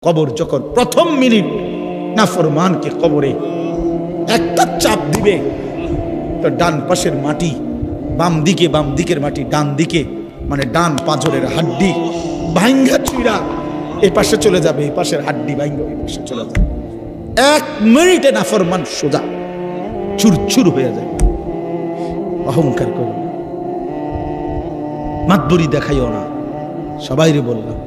কবর যখন প্রথম মিনিট নাফরমানকে কবরে একটা চাপ দিবে, তো ডান পাশের মাটি বাম দিকের মাটি ডান দিকে, মানে ডান পাঁজরের হাড্ডি ভাঙ্গা চুইরা এ পাশে চলে যাবে, এই পাশের হাড্ডি ভাঙ্গা এই পাশে চলে যাবে। 1 মিনিটে নাফরমান সোজা চুরচুর হয়ে যায়। অহংকার করো না, মাতবরি দেখাইও না। সবাইরে বললাম,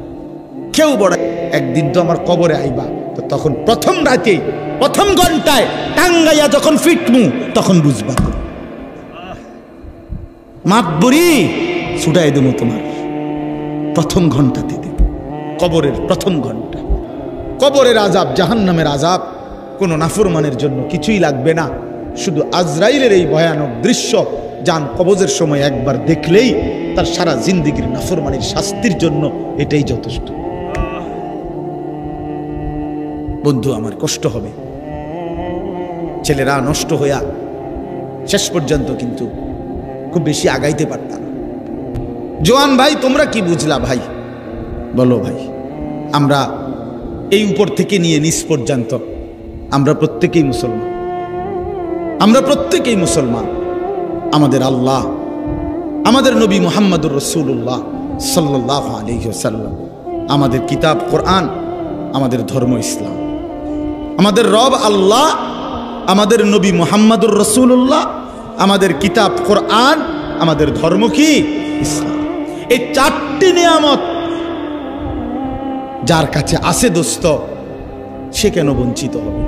কেউ বড় একদিন তো আমার কবরে আইবা, তো তখন প্রথম রাতে প্রথম ঘন্টায় টাঙ্গাইয়া যখন ফিটমু তখন বুঝবা। মাতবরি ছুটাই দেবো তোমার প্রথম ঘন্টাতে দেব, কবরের প্রথম ঘন্টা। কবরের আযাব, জাহান্নামের আযাব কোনো নাফরমানের জন্য কিছুই লাগবে না। শুধু আজরাইলের এই ভয়ানক দৃশ্য জান কবজের সময় একবার দেখলেই তার সারা জিন্দেগির নাফরমানির শাস্তির জন্য এটাই যথেষ্ট। বন্ধু আমার কষ্ট হবে, ছেলেরা নষ্ট হইয়া শেষ পর্যন্ত কিন্তু খুব বেশি আগাইতে পারতাম না। জোয়ান ভাই তোমরা কি বুঝলা ভাই, বলো ভাই। আমরা এই উপর থেকে নিয়ে নিচ পর্যন্ত আমরা প্রত্যেকেই মুসলমান, আমরা প্রত্যেকেই মুসলমান। আমাদের আল্লাহ, আমাদের নবী মুহাম্মদুর রাসূলুল্লাহ সাল্লাল্লাহু আলাইহি ওয়াসাল্লাম, আমাদের কিতাব কোরআন, আমাদের ধর্ম ইসলাম, আমাদের রব আল্লাহ, আমাদের নবী মুহাম্মদুর রাসূলুল্লাহ, আমাদের কিতাব কোরআন, আমাদের ধর্ম কি ইসলাম। এই 4টি নিয়ামত যার কাছে আছে দোস্ত, সে কেন বঞ্চিত হবে,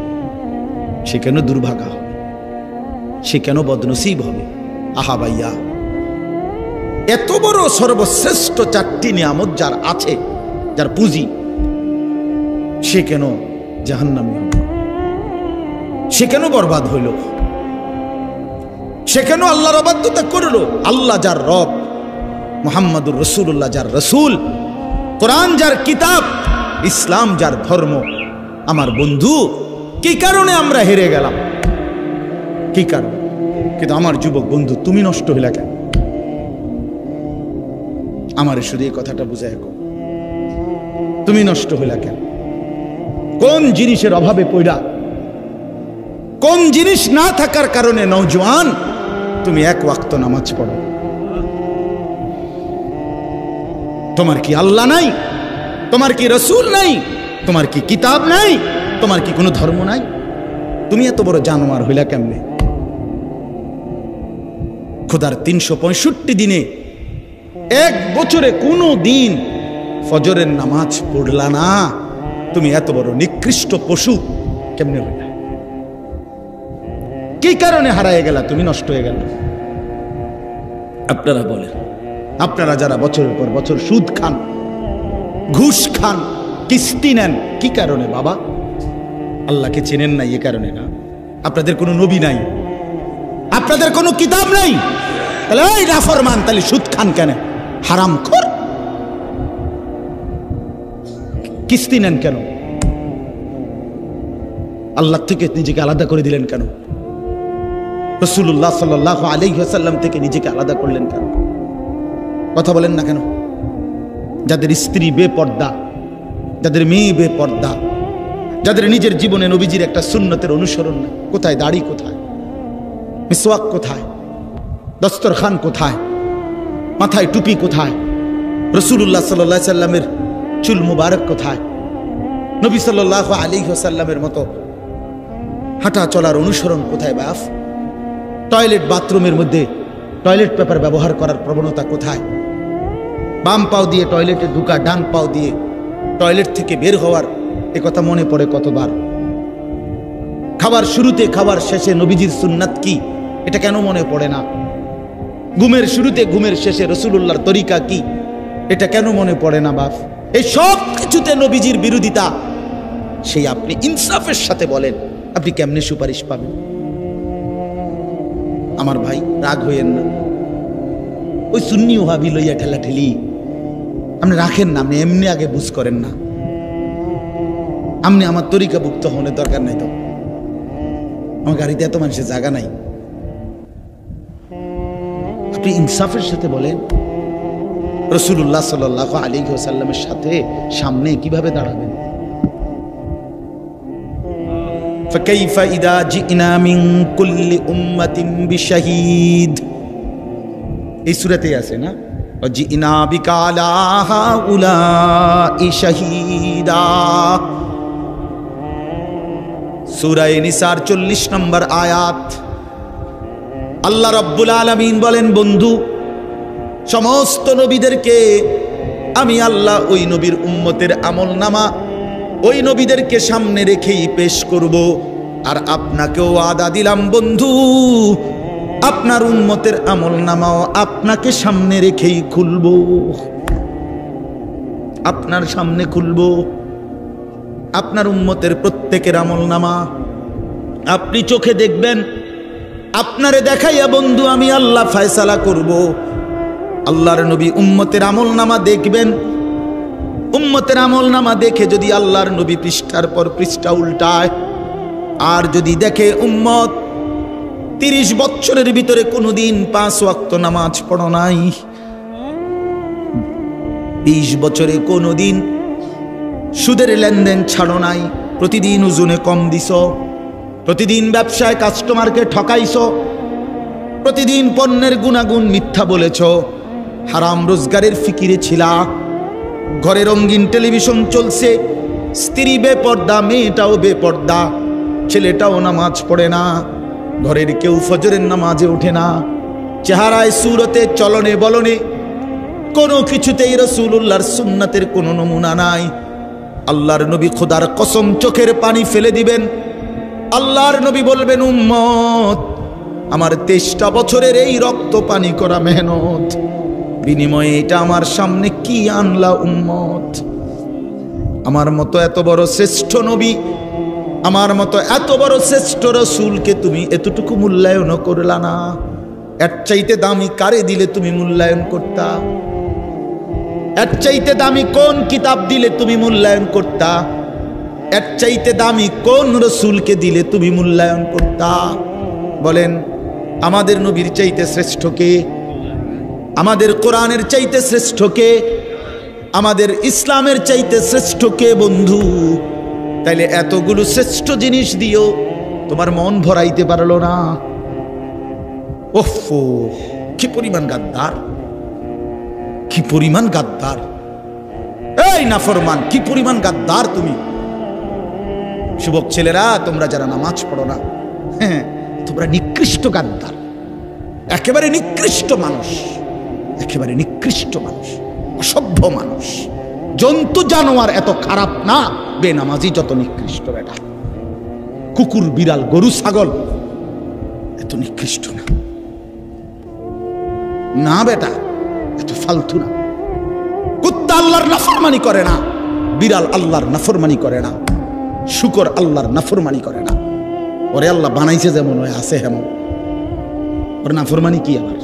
সে কেন দুর্ভাগা হবে, সে কেন বদনসিব হবে? আহা ভাইয়া, এত বড় সর্বশ্রেষ্ঠ 4টি নিয়ামত যার আছে, যার পুঁজি, সে কেন জাহান্নামী হবে, সে কেন বরবাদ হইল, সে কেন আল্লাহর অবাধ্যতা করলো? আল্লাহ যার রব, মুহাম্মদুর রাসূলুল্লাহ যার রাসূল, কোরআন যার কিতাব, ইসলাম যার ধর্ম। আমার বন্ধু, কি কারণে আমরা হেরে গেলাম, কি কারণ? কিন্তু আমার যুবক বন্ধু, তুমি নষ্ট হইলা কেন? আমার শুধু এই কথাটা বুঝায়, তুমি নষ্ট হইলা কেন? কোন জিনিসের অভাবে পড়া, কোন জিনিস না থাকার কারণে নওজোয়ান তুমি 1 ওয়াক্ত নামাজ পড়ো? তোমার কি আল্লাহ নাই? তোমার কি রাসূল নাই? তোমার কি কিতাব নাই? তোমার কি কোনো ধর্ম নাই? তুমি এত বড় জানোয়ার হইলা কেমনে? খোদার 365 দিনে 1 বছরে কোনো দিন ফজরের নামাজ পড়লা না, তুমি এত বড় নিকৃষ্ট পশু কেমনে হইলা? কি কারণে হারায় গেলা, তুমি নষ্ট হয়ে গেল? আপনারা বলেন, আপনারা যারা বছরের পর বছর সুদ খান, ঘুষ খান, কিস্তি নেন, কি কারণে বাবা? আল্লাহকে চেনেন না, এ কারণে না? আপনাদের কোনো নবী নাই, আপনাদের কোনো কিতাব নাই, তাহলে ওই নাফরমান, তাহলে সুদ খান কেন? হারামখোর। কিস্তি নেন কেন? আল্লাহ থেকে নিজেকে আলাদা করে দিলেন কেন? রাসূলুল্লাহ সাল্লাল্লাহু আলাইহি ওয়াসাল্লাম থেকে নিজেকে আলাদা করলেন কেন? কথা বলেন না কেন? যাদের স্ত্রী বেপর্দা, যাদের মেয়ে বেপর্দা, যাদের নিজের জীবনে নবীজির একটা সুন্নতের অনুসরণ নাই, কোথায় দাড়ি, কোথায় মিসওয়াক, কোথায় দস্তরখান, কোথায় মাথায় টুপি, কোথায় রাসূলুল্লাহ সাল্লাল্লাহু আলাইহি ওয়াসাল্লামের চুল মুবারক, কোথায় নবী সাল্লাল্লাহু আলাইহি ওয়াসাল্লামের মতো হাঁটা চলার অনুসরণ, কোথায় বাপ? টয়লেট বাথরুমের মধ্যে টয়লেট পেপার ব্যবহার করার প্রবণতা কোথায়? বাম পাও দিয়ে টয়লেটে ঢুকা, ডান পাও দিয়ে টয়লেট থেকে বের হওয়ার এ কথা মনে পড়ে কতবার? খাবার শুরুতে খাবার শেষে নবীজির সুন্নাত কি, এটা কেন মনে পড়ে না? ঘুমের শুরুতে ঘুমের শেষে রাসূলুল্লাহর তরিকা কি, এটা কেন মনে পড়ে না বাপ? এই সব কিছুতে নবীজির বিরোধিতা, সেই আপনি ইনসাফের সাথে বলেন, আপনি কেমনে সুপারিশ পাবেন? আমার ভাই রাগ হইয়েন না, ওই সুন্নি ওহাবি লইয়া ঠেলা ঠেলি আপনি রাখেন না, আপনি এমনি আগে বুঝ করেন না। আপনি আমার তরিকা ভুক্ত হনের দরকার নাই, তো আমার গাড়িতে এত মানুষের জায়গা নাই। আপনি ইনসাফের সাথে বলেন, রাসূলুল্লাহ সাল্লাল্লাহু আলাইহি ওয়াসাল্লামের সাথে সামনে কিভাবে দাঁড়াবেন? ফাকাইফা ইদা জিনা মিন কুল্লি উম্মাতিন বিশাহীদ, এই সূরাতেই আছে না, ওয়াজিনা বিকা আলা হাউলাই শাহীদা। সূরা নিসার 40 নম্বর আয়াত। আল্লাহ রাব্বুল আলামিন বলেন, বন্ধু সমস্ত নবীদেরকে আমি আল্লাহ ওই নবীর উম্মতের আমলনামা ওই নবীদেরকে সামনে রেখেই পেশ করব, আর আপনাকেও ওয়াদা দিলাম বন্ধু, আপনার উম্মতের আমলনামাও আপনাকে সামনে রেখেই খুলব, আপনার সামনে খুলব। আপনার উম্মতের প্রত্যেকের আমলনামা আপনি চোখে দেখবেন, আপনারে দেখাইয়া বন্ধু আমি আল্লাহ ফয়সালা করব। আল্লাহর নবী উম্মতের আমলনামা দেখবেন, উম্মতের আমলনামা দেখে যদি আল্লাহর নবী পৃষ্ঠার পর পৃষ্ঠা উল্টায়, আর যদি দেখে উম্মত 30 বছরের ভিতরে কোনোদিন 5 ওয়াক্ত নামাজ পড়ো নাই, 20 বছরে কোনোদিন সুদের লেনদেন ছাড়ো নাই, প্রতিদিন ওজনে কম দিছ, প্রতিদিন ব্যবসায় কাস্টমারকে ঠকাইছ, প্রতিদিন পণ্যের গুণাগুণ মিথ্যা বলেছ, হারাম রোজগারের ফিকিরে ছিলা, ঘরে রঙিন টেলিভিশন চলছে, স্ত্রী বেপর্দা, মেয়েটাও বেপর্দা, ছেলেটাও নামাজ পড়ে না, ঘরের কেউ ফজরের নামাজে ওঠে না, চেহারায় সুরতে চলনে বলনে কোনো কিছুতেই রাসূলুল্লাহর সুন্নাতের কোনো নমুনা নাই। আল্লাহর নবী খোদার কসম চোখের পানি ফেলে দিবেন, আল্লাহর নবী বলবেন, উম্মত আমার 23টা বছরের এই রক্ত পানি করা মেহনত বিনিময়ে এটা আমার সামনে কি আনলা উম্মত? আমার মতো এত বড় শ্রেষ্ঠ নবী, আমার মতো এত বড় শ্রেষ্ঠ রাসূলকে তুমি এতটুকু মূল্যায়ন করলা না। এর চাইতে দামি কারে দিলে তুমি মূল্যায়ন করতা? এর চাইতে দামি কোন কিতাব দিলে তুমি মূল্যায়ন করতা? এর চাইতে দামি কোন রাসূলকে দিলে তুমি মূল্যায়ন করতা? বলেন, আমাদের নবীর চাইতে শ্রেষ্ঠ কে? আমাদের কোরআনের চাইতে শ্রেষ্ঠ কে? আমাদের ইসলামের চাইতে শ্রেষ্ঠ কে বন্ধু? তাইলে এতগুলো শ্রেষ্ঠ জিনিস দিও তোমার মন ভরাইতে পারলো না। ওফ, কি পরিমাণ গাদ্দার, কি পরিমাণ গাদ্দার! এই নাফরমান, কি পরিমাণ গাদ্দার তুমি! যুবক ছেলেরা, তোমরা যারা নামাজ পড়ো না, হ্যাঁ, তোমরা নিকৃষ্ট গাদ্দার, একেবারে নিকৃষ্ট মানুষ, একেবারে নিকৃষ্ট মানুষ, অসভ্য মানুষ, জন্তু জানোয়ার এত খারাপ না, বেনামাজি যত নিকৃষ্ট। বেটা কুকুর, বিড়াল, গরু, ছাগল এত নিকৃষ্ট না, না বেটা, এত ফালতু না। কুত্তা আল্লাহর নাফরমানি করে না, বিড়াল আল্লাহর নাফরমানি করে না, শুকর আল্লাহর নাফরমানি করে না। ওরে আল্লাহ বানাইছে যেমন, ওই আছে হেমন, ওর নাফরমানি কি? আবার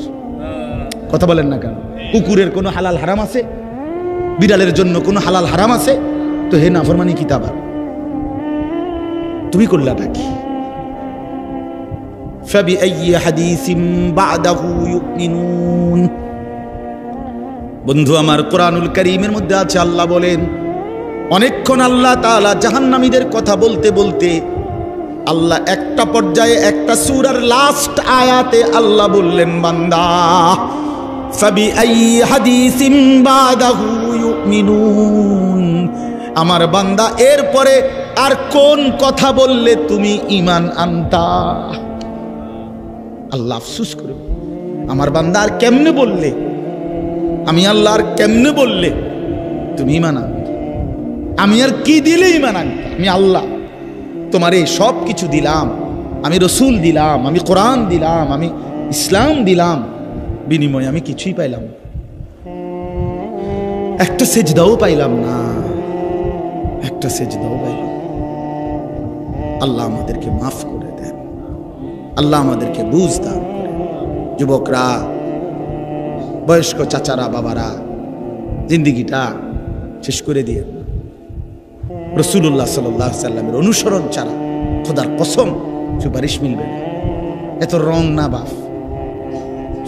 কথা বলেন না কেন? কুকুরের কোনো হালাল হারাম আছে? বিড়ালের জন্য কোনো হালাল হারাম আছে? তো হে নাফরমানি কি তা? তুমি করলাটা কি? ফাবিআইয়ি হাদিসিন বাদাহু ইউমিনুন। বন্ধু আমার, কোরআনুল কারীমের মধ্যে আছে, আল্লাহ বলেন, অনেকক্ষণ আল্লাহ তাআলা জাহান্নামীদের কথা বলতে বলতে আল্লাহ একটা পর্যায়ে একটা সূরার লাস্ট আয়াতে আল্লাহ বললেন, বান্দা ফাবিআইয়ি হাদিসিন বাদাহু ইউমিনুন, আমার বান্দা এরপরে আর কোন কথা বললে তুমি ঈমান আনতা? আল্লাহ আফসোস করে, আমার বান্দা আর কেমনে বললে, আমি আল্লাহ আর কেমনে বললে তুমি ঈমান আনতা? আমি আর কি দিলে ঈমান আনতা? আমি আল্লাহ তোমারে সব কিছু দিলাম, আমি রসুল দিলাম, আমি কোরআন দিলাম, আমি ইসলাম দিলাম, বিনিময়ে আমি কিছুই পাইলাম না, একটা সেজদাও পাইলাম না, একটা সেজদাও পাইলাম। আল্লাহ আমাদেরকে মাফ করে দেন, আল্লাহ আমাদেরকে বুঝ দান করে। যুবকরা, বয়স্ক চাচারা, বাবারা, জিন্দিগিটা শেষ করে দিয়ে রাসূলুল্লাহ সাল্লাল্লাহু আলাইহি সাল্লামের অনুসরণ ছাড়া খোদার কসম সুপারিশ মিলবে না। এত রং না বাপ,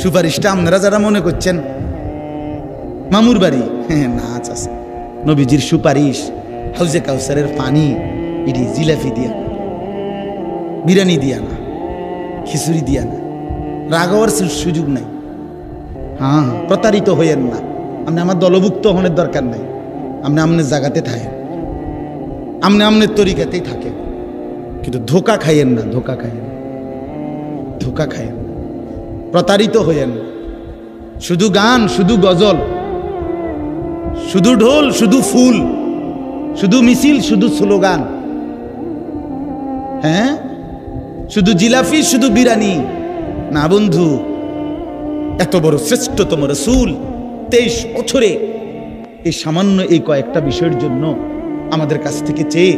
সুপারিশটা আপনারা যারা মনে করছেন মামুর বাড়ি, হ্যাঁ নাচ আছে, নবীজির সুপারিশ হাউজে কাউসারের পানি, এটি জিলাপি দিয়া বিরিয়ানি দিয়া না, খিচুড়ি দিয়া না, রাগ হওয়ার সুযোগ নাই। হ্যাঁ, প্রতারিত হইয়েন না। আপনি আমার দলভুক্ত হওয়ার দরকার নাই। আপনি আমনের জায়গাতে থাকেন, আপনি আমনের তরিকাতেই থাকেন, কিন্তু ধোকা খাইয়েন না, ধোকা খাইয়েন, ধোকা খাইয়েন, প্রতারিত হইয়েন। শুধু গান, শুধু গজল, শুধু ঢোল, শুধু ফুল, শুধু মিছিল, শুধু স্লোগান, হ্যাঁ, শুধু জিলাফি, শুধু বিরানি না বন্ধু। এত বড় শ্রেষ্ঠতম রাসূল 23 বছরে এই সামান্য এই কয়েকটা বিষয়ের জন্য আমাদের কাছ থেকে চেয়ে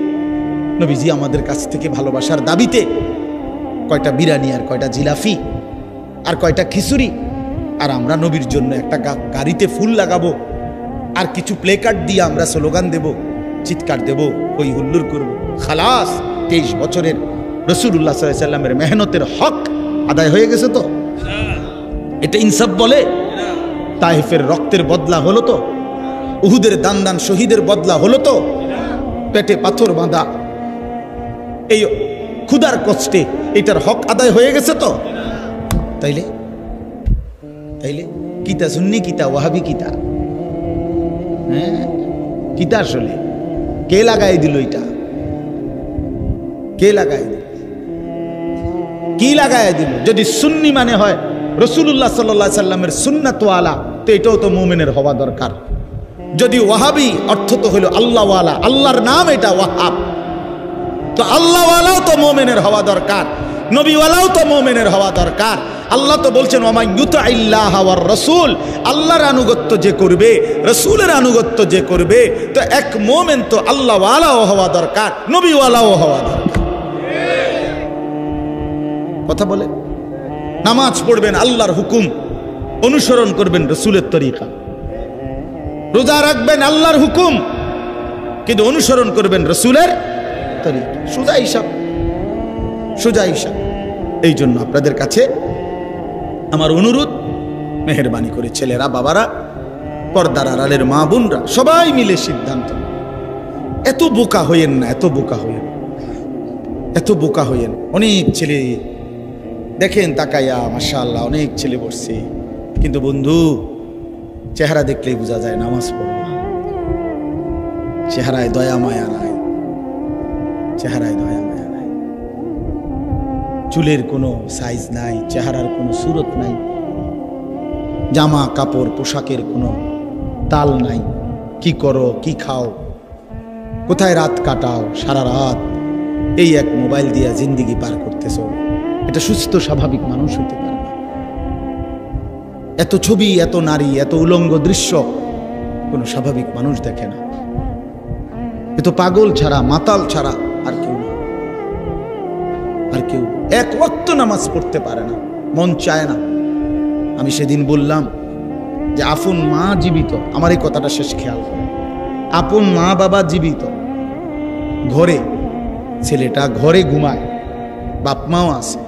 নবীজি আমাদের কাছ থেকে ভালোবাসার দাবিতে কয়টা বিরানি আর কয়টা জিলাফি আর কয়টা খিচুড়ি, আর আমরা নবীর জন্য একটা গাড়িতে ফুল লাগাবো আর কিছু প্লে কার্ড দিয়ে আমরা স্লোগান দেব, চিৎকার দেব, ওই হুল্লুর করবো। খালাস, 23 বছরের রাসূলুল্লাহ সাল্লাল্লাহু আলাইহি সাল্লামের মেহনতের হক আদায় হয়ে গেছে তো? এটা ইনসাফ বলে? তায়েফের রক্তের বদলা হলো তো? উহুদের দান দান শহীদের বদলা হলো তো? পেটে পাথর বাঁধা এই ক্ষুধার কষ্টে এটার হক আদায় হয়ে গেছে তো? তাইলে তাইলে কিতা সুন্নি, কিতা ওয়াহাবি, কিতা? হ্যাঁ, কিতা আসলে? কে লাগাই দিল এটা? কে লাগাই দিল? কি লাগাই দিল? যদি সুন্নি মানে হয় রাসূলুল্লাহ সাল্লাল্লাহু আলাইহি সাল্লামের সুন্নাতওয়ালা, তো এটাও তো মুমিনের হওয়া দরকার। যদি ওয়াহাবি অর্থ তো হলো আল্লাহওয়ালা, আল্লাহর নাম এটা ওয়াহাব, তো আল্লাহওয়ালাও তো মুমিনের হওয়া দরকার, নবীওয়ালাও তো মুমিনের হওয়া দরকার। আল্লাহ তো বলছেন ওয়া মান ইউতিইল্লাহ ওয়ার রাসূল, আল্লাহর আনুগত্য যে করবে, রাসূলের আনুগত্য যে করবে, তো এক মুমিন তো আল্লাহওয়ালাও হওয়া দরকার, নবীওয়ালাও হওয়া দরকার। কথা বলে নামাজ পড়বেন আল্লাহর হুকুম, অনুসরণ করবেন রাসূলের তরিকা, রোজা রাখবেন আল্লাহর হুকুম, কিন্তু অনুসরণ করবেন রাসূলের তরিকা। সোজা হিসাব, সোজা হিসাব। এই জন্য আপনাদের কাছে আমার অনুরোধ, মেহেরবানি করে ছেলেরা, বাবারা, পর্দার আড়ালের মা বোনরা সবাই মিলে সিদ্ধান্ত, এত বোকা হইয়েন না, এত বোকা হইয়েন, এত বোকা হইয়েন। অনেক ছেলে দেখেন তাকাইয়া, মাশাআল্লাহ অনেক ছেলে বসছে, কিন্তু বন্ধু চেহারা দেখলেই বোঝা যায় নামাজ পড়ে না, চেহারায় দয়া মায়া নাই, চেহারায় দয়া মায়া নাই, চুলের কোনো সাইজ নাই, চেহারার কোনো সুরত নাই, জামা কাপড় পোশাকের কোনো তাল নাই। কি করো, কি খাও, কোথায় রাত কাটাও, সারা রাত এই এক মোবাইল দিয়ে জিন্দিগি পার করতেছো, এটা সুস্থ স্বাভাবিক মানুষ হতে পারে না। এত ছবি, এত নারী, এত উলঙ্গ দৃশ্য কোনো স্বাভাবিক মানুষ দেখে না। এ তো পাগল ছাড়া, মাতাল ছাড়া আর কেউ না, আর কেউ। এক ওয়াক্ত নামাজ পড়তে পারে না, মন চায় না। আমি সেদিন বললাম যে আপন মা জীবিত, আমার এই কথাটা শেষ খেয়াল করে, আপন মা বাবা জীবিত, ঘরে ছেলেটা ঘরে ঘুমায়, বাপ মাও আছে,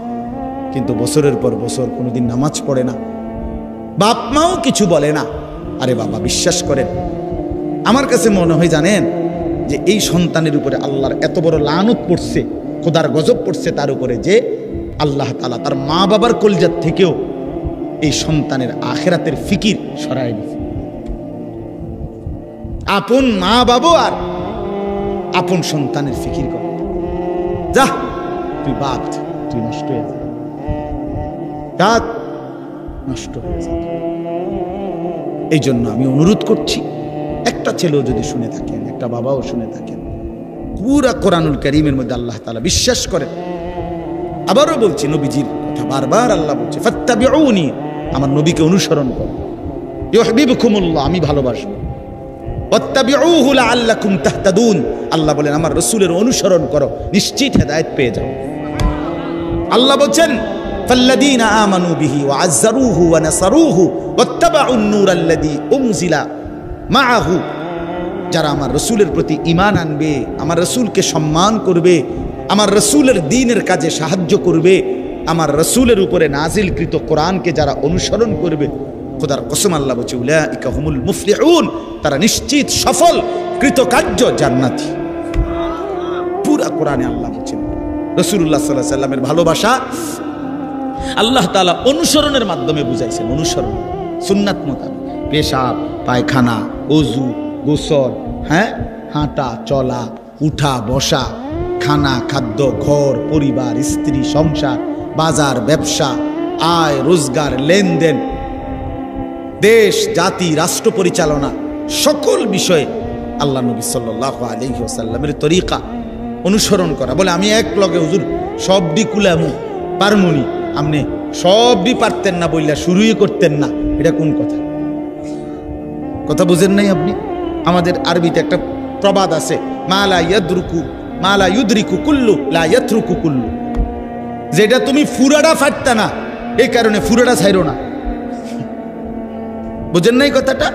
কিন্তু বছরের পর বছর কোনোদিন নামাজ পড়ে না, বাপ মাও কিছু বলে না। আরে বাবা, বিশ্বাস করেন, আমার কাছে মনে হয় জানেন যে এই সন্তানের উপরে আল্লাহর এত বড় লানত পড়ছে, খোদার গজব পড়ছে তার উপরে, যে আল্লাহ তাআলা তার মা বাবার কলজাত থেকেও এই সন্তানের আখিরাতের ফিকির সরায় দিয়েছে। আপন মা বাবা আর আপন সন্তানের ফিকির করে, যা তুই বাদ, তুই নষ্ট হয়ে যা, কাজ নষ্ট হয়ে যা। এই জন্য আমি অনুরোধ করছি, একটা ছেলেও যদি শুনে থাকেন, একটা বাবাও শুনে থাকেন, পুরা কোরআনুল কারীমের মধ্যে আল্লাহ তাআলা বিশ্বাস করেন। আবারও বলছি, নবীজির কথা বারবার আল্লাহ বলছে, ফাত্তাবিউনি, আমার নবীকে অনুসরণ করো, ইউহিব্বুকুমুল্লাহ, আমি ভালোবাসবো, ওয়াত্তাবিউহু লাআল্লাকুম তাহতাদুন, আল্লাহ বলেন আমার রাসূলের অনুসরণ করো, নিশ্চিত হেদায়েত পেয়ে যাও। আল্লাহ বলছেন, ফাল্লাযীনা আমানু বিহি ওয়া আযযারুহু ওয়া নাসারুহু ওয়াত্তাবাউন নূরাল্লাযী উনজিলা মাআহু, যারা আমার রাসূলের প্রতি ঈমান আনবে, আমার রাসূলকে সম্মান করবে, আমার রাসূলের দ্বীনের কাজে সাহায্য করবে, আমার রাসূলের উপরে নাজিলকৃত কোরআনকে যারা অনুসরণ করবে, খোদার কসম আল্লাহ বলছে, উলাইকা হুমুল মুফলিহুন, তারা নিশ্চিত সফল, কৃতকার্য, জান্নাতি। পুরা কোরআনে আল্লাহ বলছেন, রাসূলুল্লাহ সাল্লাল্লাহু আলাইহি সাল্লামের ভালোবাসা আল্লাহ তাআলা অনুসরণের মাধ্যমে বুঝাইছেন। অনুসরণ সুন্নাত মোতাবেক, পেশাব, পায়খানা, ওযু, গোসল, হাঁটা চলা, উঠা বসা, খানা খাদ্য, ঘর পরিবার, স্ত্রী সংসার, বাজার ব্যবসা, আয় রোজগার, লেনদেন, দেশ জাতি রাষ্ট্র পরিচালনা, সকল বিষয়ে আল্লাহ নবী সাল্লাল্লাহু আলাইহি ওয়াসাল্লামের তরিকা অনুসরণ করা। বলে আমি এক লগে হুজুর সবডি কুলামু পারমুনি, আপনি সবই পারতেন না বললা শুরুই করতেন না, এটা কোন কথা? কথা বুঝেন নাই আপনি? আমাদের আরবিতে একটা প্রবাদ আছে, মালা ইউদরিকু কুল্লু লা ইয়াতরুকু কুল্লু, যেটা তুমি ফুরাটা ফাটতা না এই কারণে ফুরাটা ছাইরো না। বুঝেন নাই কথাটা?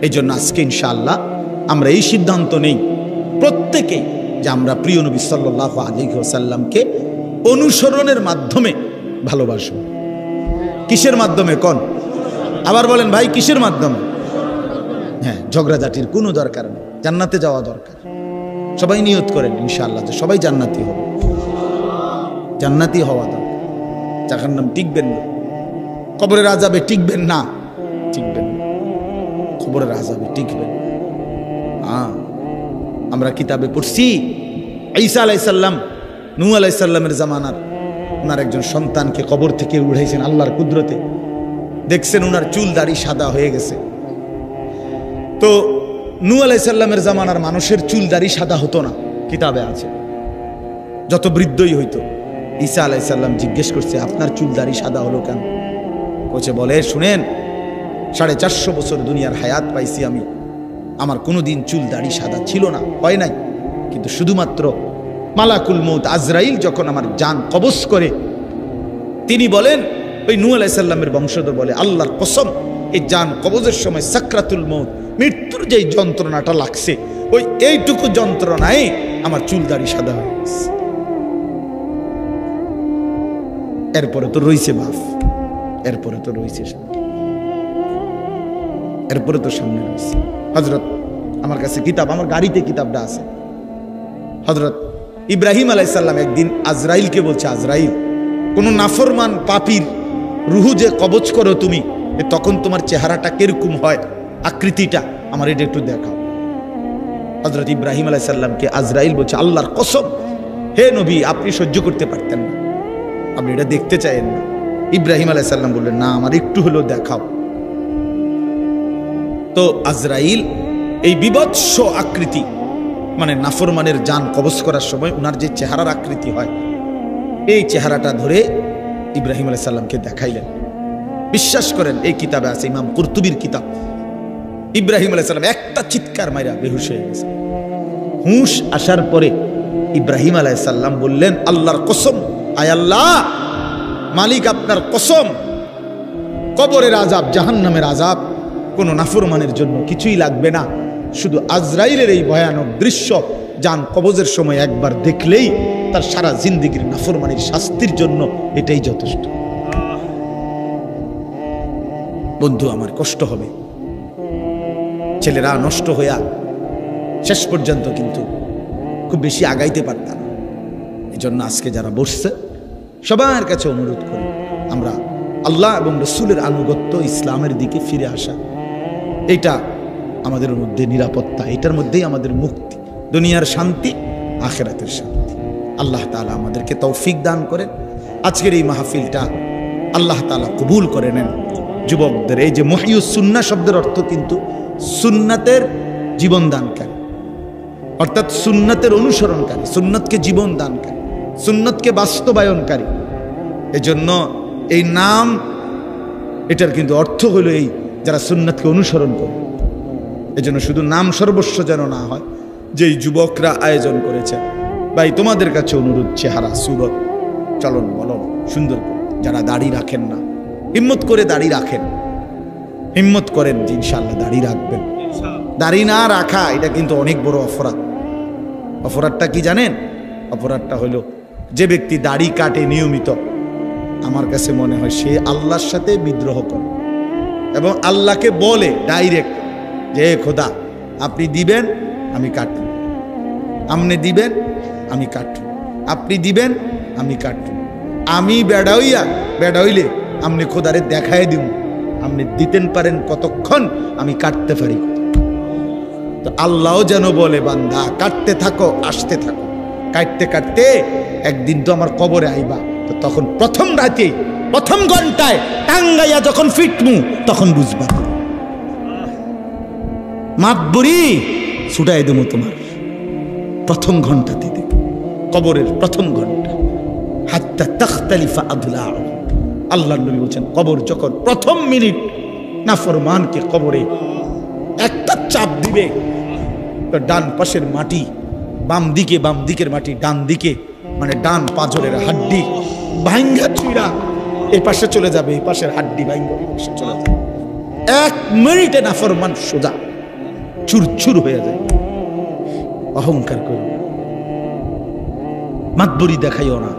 এই জন্য আজকে ইনশাআল্লাহ আমরা এই সিদ্ধান্ত নেই প্রত্যেকেই যে আমরা প্রিয় নবী সাল্লাল্লাহু আলাইহি ওয়াসাল্লামকে অনুসরণের মাধ্যমে ভালোবাসব। কিসের মাধ্যমে? কোন আবার বলেন ভাই, কিসের মাধ্যমে? ঝগড়াঝাটির কোনো দরকার নেই, জান্নাতে যাওয়া দরকার। সবাই নিয়ত করেন ইনশাআল্লাহ যে সবাই জান্নাতি হবে, জান্নাতি হওয়া দরকার। জাহান্নাম টিকবেন না, কবরের আযাবে টিকবেন না, টিকবেন না, কবরের আযাবে টিকবেন। আমরা কিতাবে পড়ছি ঈসা আলাইহিস সালাম নূহ আলাইহিস সালামের জামানার ওনার একজন সন্তানকে কবর থেকে উঠাইছেন আল্লাহর কুদরতে। দেখছেন ওনার চুল দাড়ি সাদা হয়ে গেছে। তো নূহ আলাইহিস সালামের জামানার মানুষের চুল দাড়ি সাদা হতো না, কিতাবে আছে, যত বৃদ্ধই হইতো। ঈসা আলাইহিস সালাম জিজ্ঞেস করছে, আপনার চুল দাড়ি সাদা হলো কেন? বলে শুনেন, 450 বছর দুনিয়ার হায়াত পাইছি আমি, আমার কোনোদিন চুল দাড়ি সাদা ছিল না, হয় নাই। কিন্তু শুধুমাত্র মালাকুল মউত আজরাইল যখন আমার জান কবজ করে, তিনি বলেন, ওই নূহ আলাইহিস সালামের বংশধর বলে, আল্লাহর কসম, এই জান কবজের সময় সাকরাতুল মউত, মৃত্যুর যেই যন্ত্রণাটা লাগছে, ওই এইটুকু যন্ত্রণায় আমার চুল দাড়ি সাদা হয়ে গেছে। এরপরে তো রইছে বাপ, এরপরে তো রইছে, এরপরে তো সামনে রয়েছে। হযরত, আমার কাছে কিতাব, আমার গাড়িতে কিতাবটা আছে। হযরত ইব্রাহিম আলাইহিস সালাম একদিন আজরাইলকে বলছে, আজরাইল, কোন নাফরমান পাপীর রুহু যে কবজ করো তুমি, তখন তোমার চেহারাটা কিরকম হয়, আকৃতিটা আমার এটা একটু দেখাও। হযরত ইব্রাহিম আলাইহিস সালামকে আজরাইল বলছে, আল্লাহর কসম হে নবী, আপনি সহ্য করতে পারতেন না, আপনি এটা দেখতে চাইেন না। ইব্রাহিম আলাইহিস সালাম বললেন, না, আমার একটু হলেও দেখাও। তো আজরাইল এই বিভৎস আকৃতি, মানে নাফরমানের জান কবজ করার সময় ওনার যে চেহারার আকৃতি হয়, এই চেহারাটা ধরে ইব্রাহিম আলাইহিস সালামকে দেখাইলেন। বিশ্বাস করেন, এই কিতাবে আছে, ইমাম কুরতুবীর কিতাব। ইব্রাহিম আলাইহিস সালাম একটা চিৎকার মাইরা বেহুশ হয়ে গেছে। হুঁশ আসার পরে ইব্রাহিম আলাইহিস সালাম বললেন, আল্লাহর কসম, আয় আল্লাহ, মালিক আপনার কসম, কবরের আযাব, জাহান্নামের আযাব কোনো নাফরমানের জন্য কিছুই লাগবে না, শুধু আজরাইলের এই ভয়ানক দৃশ্য জান কবজের সময় একবার দেখলেই তার সারা জিন্দেগীর নাফরমানির শাস্তির জন্য এটাই যথেষ্ট। বন্ধু আমার, কষ্ট হবে, ছেলেরা নষ্ট হইয়া শেষ পর্যন্ত কিন্তু খুব বেশি আগাইতে পারতাম না। এই জন্য আজকে যারা বসছে সবার কাছে অনুরোধ করি, আমরা আল্লাহ এবং রসুলের আনুগত্য, ইসলামের দিকে ফিরে আসা, এটা আমাদের মধ্যে নিরাপত্তা, এটার মধ্যেই আমাদের মুক্তি, দুনিয়ার শান্তি, আখিরাতের শান্তি। আল্লাহ তাআলা আমাদেরকে তৌফিক দান করেন। আজকের এই মাহফিলটা আল্লাহ তাআলা কবুল করে নেন। যুবকদের এই যে মুহইয়ুস সুন্নাহ শব্দের অর্থ কিন্তু সুন্নাতের জীবন দানকারী, অর্থাৎ সুন্নাতের অনুসরণকারী, সুন্নতকে জীবন দানকারী, সুন্নতকে বাস্তবায়নকারী। এজন্য এই নাম, এটার কিন্তু অর্থ হলো এই যারা সুন্নতকে অনুসরণ করে। এজন্য শুধু নাম সর্বস্ব যেন না হয়। যেই যুবকরা আয়োজন করেছে, ভাই তোমাদের কাছে অনুরোধ, চেহারা, সুরত, চলন বলন সুন্দর করে, যারা দাড়ি রাখেন না, হিম্মত করে দাড়ি রাখেন, হিম্মত করেন যে ইনশাআল্লাহ দাড়ি রাখবেন। দাড়ি না রাখা এটা কিন্তু অনেক বড় অপরাধ। অপরাধটা কি জানেন? অপরাধটা হলো যে ব্যক্তি দাড়ি কাটে নিয়মিত, আমার কাছে মনে হয় সে আল্লাহর সাথে বিদ্রোহ করে এবং আল্লাহকে বলে ডাইরেক্ট যে খোদা আপনি দিবেন আমি কাটব, আপনি দিবেন আমি কাটব, আপনি দিবেন, আমি কাটব। আমি বেড়া হইলে আপনি খোদারে দেখায় দিব, আপনি দিতেন পারেন কতক্ষণ, আমি কাটতে পারি। তো আল্লাহও যেন বলে, বান্দা কাটতে থাকো, আসতে থাকো, কাটতে কাটতে একদিন তো আমার কবরে আইবা। তো তখন প্রথম রাতে, প্রথম ঘন্টায় টাঙ্গাইয়া যখন ফিটমু, তখন বুঝবা। মাতবরি ছুটাই দেবো তোমার প্রথম ঘন্টাতে, কবরের প্রথম ঘন্টা। হাত্তা তাখতালিফা আদলা, আল্লাহর নবী বলছেন, কবর যখন প্রথম মিনিট নাফরমানকে কবরে একটা চাপ দিবে, তো ডান পাশের মাটি বাম দিকের মাটি ডান দিকে, মানে ডান পাঁজরের হাড্ডি ভাঙ্গা চুইরা এই পাশে চলে যাবে, এই পাশের হাড্ডি ভাঙ্গা এই পাশে চলে যাবে। 1 মিনিটে নাফরমান সোজা চুরচুর হয়ে যায়। অহংকার করো, মাতবরি দেখাইও না।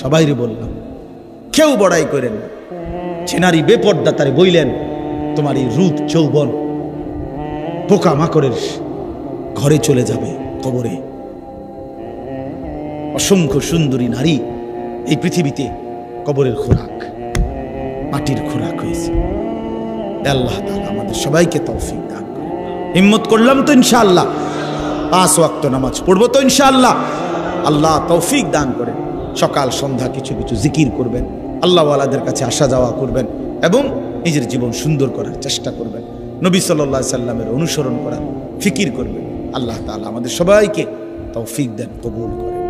সবাইরে বললাম, কেউ বড়াই করেন। ছেনারি বেপর্দা তারে বইলেন, তোমার এই রূপ যৌবন পোকা মাকড়ের ঘরে চলে যাবে, কবরে। অসংখ্য সুন্দরী নারী এই পৃথিবীতে কবরের খোরাক, মাটির খোরাক হয়েছে। আল্লাহ তাআলা আমাদের সবাইকে তৌফিক দান করে। হিম্মত করলাম তো ইনশাআল্লাহ, 5 ওয়াক্ত নামাজ পড়বো তো ইনশাআল্লাহ। আল্লাহ তৌফিক দান করেন। সকাল সন্ধ্যা কিছু কিছু জিকির করবেন, আল্লাহওয়ালাদের কাছে আসা যাওয়া করবেন এবং নিজের জীবন সুন্দর করার চেষ্টা করবেন। নবী সাল্লাল্লাহু আলাইহি সাল্লামের অনুসরণ করার ফিকির করবেন। আল্লাহ তাআলা আমাদের সবাইকে তৌফিক দেন, কবুল করেন।